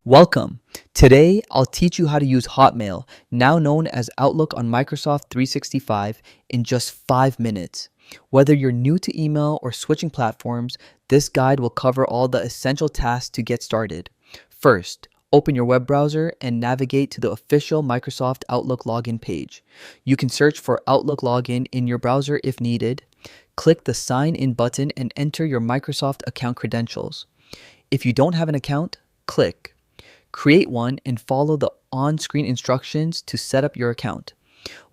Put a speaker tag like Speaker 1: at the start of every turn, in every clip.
Speaker 1: Welcome. Today, I'll teach you how to use Hotmail, now known as Outlook on Microsoft 365, in just 5 minutes. Whether you're new to email or switching platforms, this guide will cover all the essential tasks to get started. First, open your web browser and navigate to the official Microsoft Outlook login page. You can search for Outlook login in your browser if needed. Click the Sign In button and enter your Microsoft account credentials. If you don't have an account, click Create one and follow the on-screen instructions to set up your account.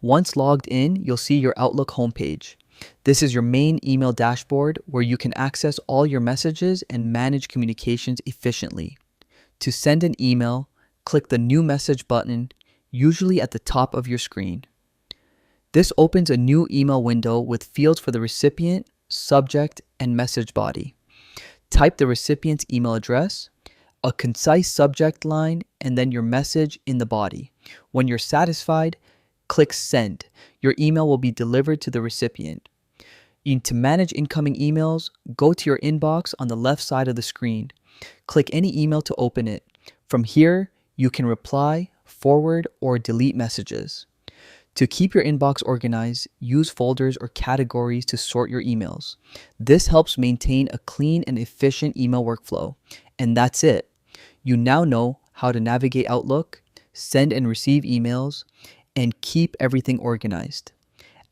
Speaker 1: Once logged in, you'll see your Outlook homepage. This is your main email dashboard where you can access all your messages and manage communications efficiently. To send an email, click the New Message button, usually at the top of your screen. This opens a new email window with fields for the recipient, subject, and message body. Type the recipient's email address, a concise subject line, and then your message in the body. When you're satisfied, click Send. Your email will be delivered to the recipient. To manage incoming emails, go to your inbox on the left side of the screen. Click any email to open it. From here, you can reply, forward, or delete messages. To keep your inbox organized, use folders or categories to sort your emails. This helps maintain a clean and efficient email workflow. And that's it. You now know how to navigate Outlook, send and receive emails, and keep everything organized.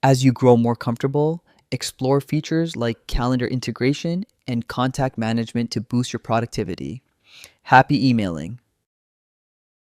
Speaker 1: As you grow more comfortable, explore features like calendar integration and contact management to boost your productivity. Happy emailing!